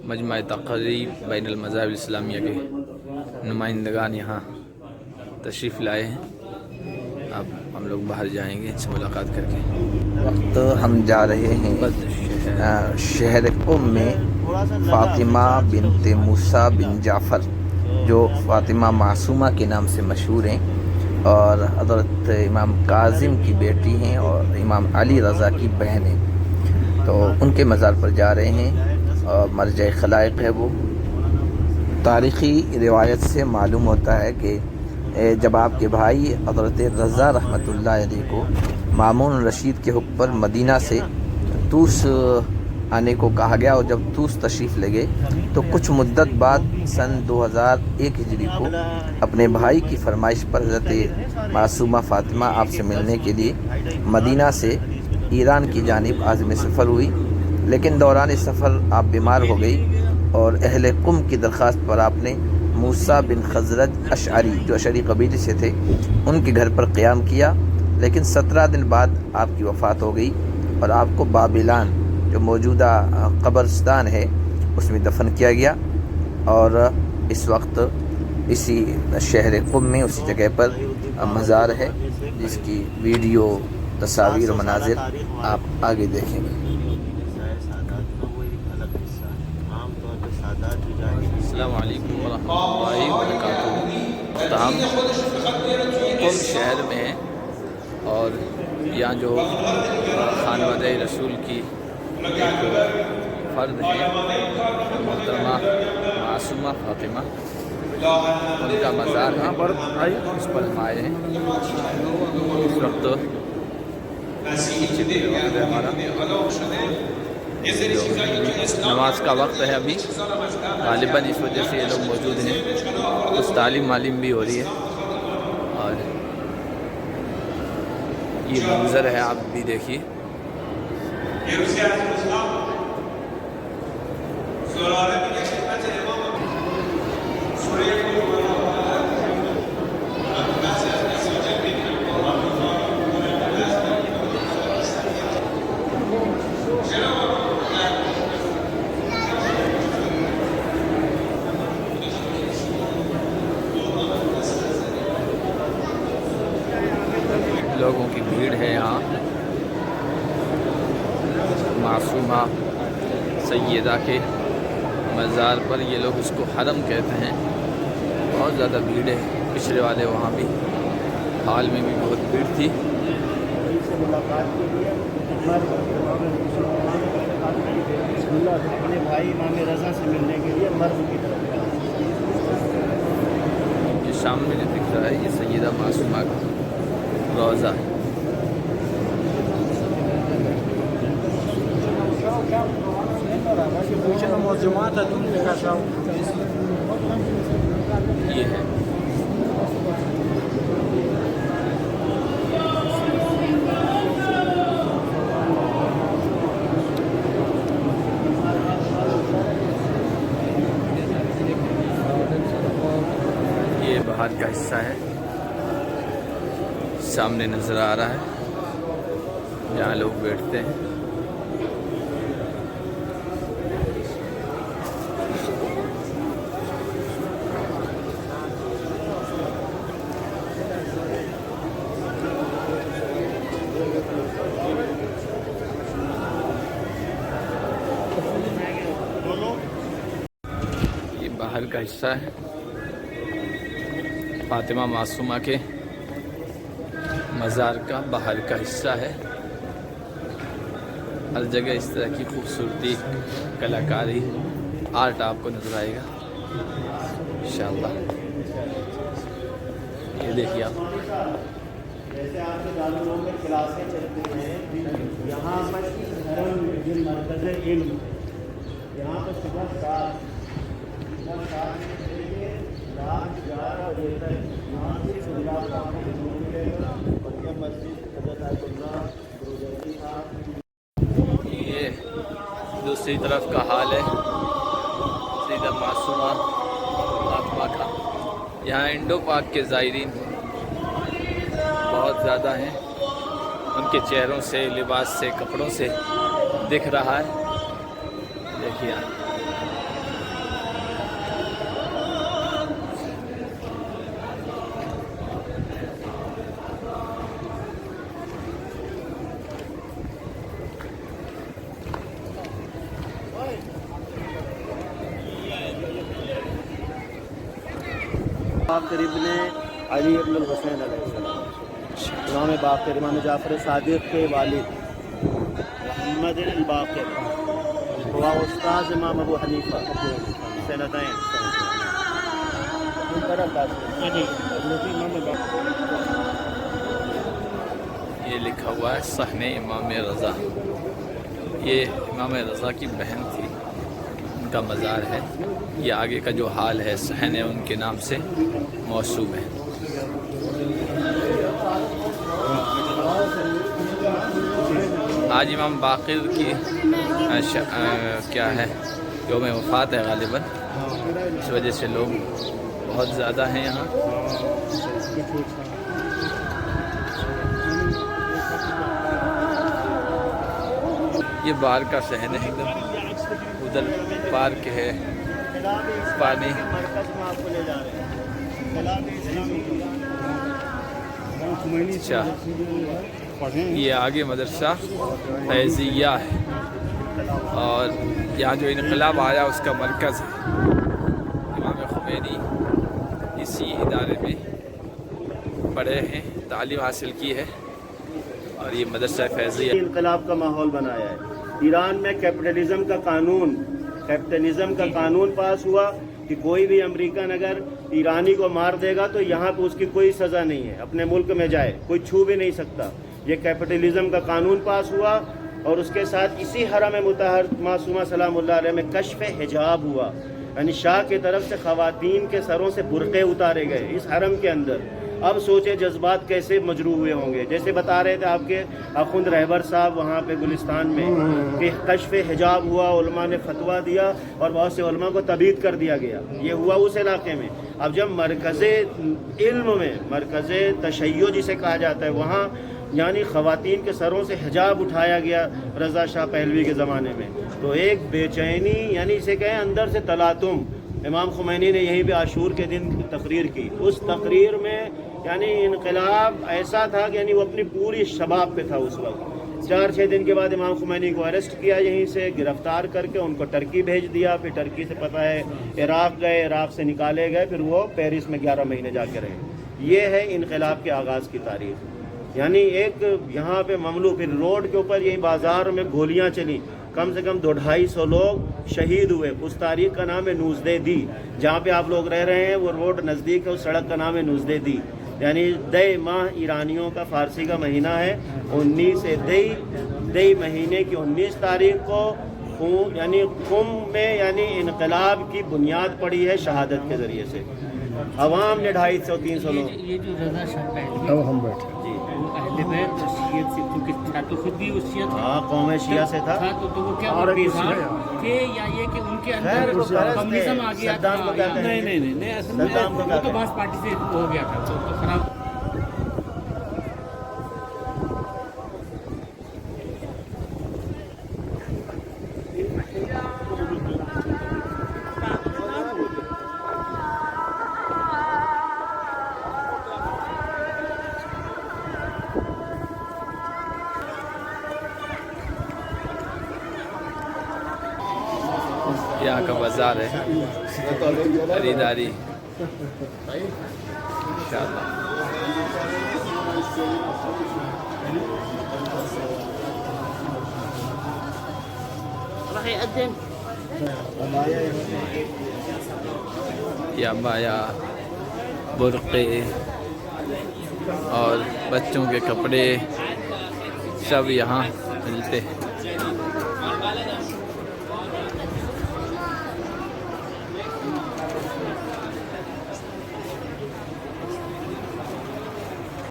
مجمع تقریب بین المذاہب الاسلامیہ کے نمائندگان یہاں تشریف لائے ہیں. اب ہم لوگ باہر جائیں گے ان سے ملاقات کر کے. وقت ہم جا رہے ہیں شہر قم میں فاطمہ بنت موسیٰ بن جعفر جو فاطمہ معصومہ کے نام سے مشہور ہیں اور حضرت امام کاظم کی بیٹی ہیں اور امام علی رضا کی بہن ہیں. تو ان کے مزار پر جا رہے ہیں اور مرجع خلائق ہے وہ. تاریخی روایت سے معلوم ہوتا ہے کہ جب آپ کے بھائی حضرت رضا رحمۃ اللہ علیہ کو مامون رشید کے حکم پر مدینہ سے طوس آنے کو کہا گیا اور جب طوس تشریف لے گئے تو کچھ مدت بعد سن 2001 ہجری کو اپنے بھائی کی فرمائش پر حضرت معصومہ فاطمہ آپ سے ملنے کے لیے مدینہ سے ایران کی جانب عازم سفر ہوئی. لیکن دوران سفر آپ بیمار ہو گئی اور اہل قم کی درخواست پر آپ نے موسیٰ بن خزرج اشعری جو اشعری قبیلے سے تھے ان کے گھر پر قیام کیا. لیکن 17 دن بعد آپ کی وفات ہو گئی اور آپ کو بابلان جو موجودہ قبرستان ہے اس میں دفن کیا گیا. اور اس وقت اسی شہر قم میں اسی جگہ پر مزار ہے جس کی ویڈیو تصاویر و مناظر آپ آگے دیکھیں گے. السلام علیکم ورحمۃ اللہ وبرکاتہ. تو ہم قم شہر میں ہیں اور یہاں جو خانوادہ رسول کی ایک فرد ہے محترمہ معصومہ فاطمہ ان کا مزار ہے اس پر ہم آئے ہیں. اس وقت ہمارا نماز کا وقت ہے ابھی غالباً اس وجہ سے یہ لوگ موجود ہیں. کچھ تعلیم معلوم بھی ہو رہی ہے اور یہ منظر ہے آپ بھی دیکھیے. لوگوں کی بھیڑ ہے یہاں. معصومہ سیدہ کے مزار پر یہ لوگ اس کو حرم کہتے ہیں. بہت زیادہ بھیڑ ہے. پچھلے والے وہاں بھی حال میں بھی بہت بھیڑ تھی. اپنے بھائی امام رضا سے ملنے کے لیے مرد کی طرف یہ سامنے جو دکھ رہا ہے یہ سیدہ معصومہ کا روضہ ہے. یہ ہے یہ باہر کا حصہ ہے سامنے نظر آ رہا ہے جہاں لوگ بیٹھتے ہیں. یہ باہر کا حصہ ہے فاطمہ معصومہ کے مزار کا باہر کا حصہ ہے. ہر جگہ اس طرح کی خوبصورتی کلاکاری آرٹ آپ کو نظر آئے گا انشاءاللہ. یہ دیکھیے آپ جیسے آپ کے دارالعلوم میں کلاسیں چلتی ہیں یہاں پر مرکز علم یہاں پر صبح 7 سے رات 11 بجے تک یہاں سے اللہ کا ملے گا. اور یہ مسجد حضرت اللہ صاحب یہ دوسری طرف کا حال ہے سیدہ معصومہ فاطمہ کا. یہاں انڈو پاک کے زائرین بہت زیادہ ہیں ان کے چہروں سے، لباس سے، کپڑوں سے دکھ رہا ہے. دیکھیے باقر ابن علی ابن الحسین علیہ السلام، امام باقر، امام جعفر صادق کے والد محمد الباقر، ہوا استاذ امام ابو حنیفہ سنتین. یہ لکھا ہوا ہے صحن امام رضا. یہ امام رضا کی بہن تھی، ان کا مزار ہے. یہ آگے کا جو حال ہے صحن ان کے نام سے موسوم ہے. آج امام باقر کی کیا ہے یوم وفات ہے غالباً، اس وجہ سے لوگ بہت زیادہ ہیں یہاں. یہ باہر کا صحن ہے، ایک دم ادھر پارک ہے، پانی. مرکز میں آپ کو لے جا رہے ہیں. اچھا، یہ آگے مدرسہ فیضیہ ہے اور یہاں جو انقلاب آیا اس کا مرکز ہے. امام خمینی اسی ادارے میں پڑھے ہیں، تعلیم حاصل کی ہے اور یہ مدرسہ فیضیہ. انقلاب کا ماحول بنایا ہے. ایران میں کیپٹلزم کا قانون پاس ہوا کہ کوئی بھی امریکن اگر ایرانی کو مار دے گا تو یہاں پہ اس کی کوئی سزا نہیں ہے، اپنے ملک میں جائے کوئی چھو بھی نہیں سکتا. یہ کیپٹلزم کا قانون پاس ہوا اور اس کے ساتھ اسی حرم مطہر معصومہ سلام اللہ علیہ میں کشف حجاب ہوا، یعنی شاہ کی طرف سے خواتین کے سروں سے برقعے اتارے گئے اس حرم کے اندر. اب سوچے جذبات کیسے مجروح ہوئے ہوں گے. جیسے بتا رہے تھے آپ کے اخوند رہبر صاحب وہاں پہ گلستان میں کہ کشف حجاب ہوا، علماء نے فتویٰ دیا اور بہت سے علماء کو تبعید کر دیا گیا. یہ ہوا اس علاقے میں. اب جب مرکز علم میں، مرکز تشیع جسے کہا جاتا ہے، وہاں یعنی خواتین کے سروں سے حجاب اٹھایا گیا رضا شاہ پہلوی کے زمانے میں، تو ایک بے چینی، یعنی اسے کہیں اندر سے تلاطم. امام خمینی نے یہیں پہ عاشور کے دن تقریر کی. اس تقریر میں یعنی انقلاب ایسا تھا کہ یعنی وہ اپنی پوری شباب پہ تھا اس وقت. 4-6 دن کے بعد امام خمینی کو اریسٹ کیا، یہیں سے گرفتار کر کے ان کو ٹرکی بھیج دیا. پھر ٹرکی سے پتہ ہے عراق گئے، عراق سے نکالے گئے، پھر وہ پیرس میں 11 مہینے جا کے رہے. یہ ہے انقلاب کے آغاز کی تاریخ. یعنی ایک یہاں پہ مملو، پھر روڈ کے اوپر یہی بازار میں گولیاں چلیں، کم سے کم 200-250 لوگ شہید ہوئے. اس تاریخ کا نام ہے نوزدہ دی. جہاں پہ آپ لوگ رہ رہے ہیں وہ روڈ نزدیک ہے، اس سڑک کا نام ہے نوزدہ دی. یعنی دے ماہ ایرانیوں کا فارسی کا مہینہ ہے. 19 دی مہینے کی 19 تاریخ کو یعنی قم میں یعنی انقلاب کی بنیاد پڑی ہے شہادت کے ذریعے سے. عوام نے 250-300 لوگ. یہ جو رضا شاہ پہلوی ہم بیٹھے جی وہ اہل بیت اور شیعت سے، کیونکہ تھا تو خود بھی وہ شیعہ تھا. ہاں، قوم شیعہ سے تھا. تو وہ کیا بیزار تھے یا یہ کہ ان کے اندر کمیونزم آ گیا تھا؟ صدام کو کہتے ہیں. نہیں اصل میں صدام کو وہ کہتے تو ہیں. بعض پارٹی سے ہو گیا تھا تو خراب. یہاں کا بازار ہے، خریداری انشاءاللہ. یہ عبایا، برقعے اور بچوں کے کپڑے سب یہاں ملتے ہیں.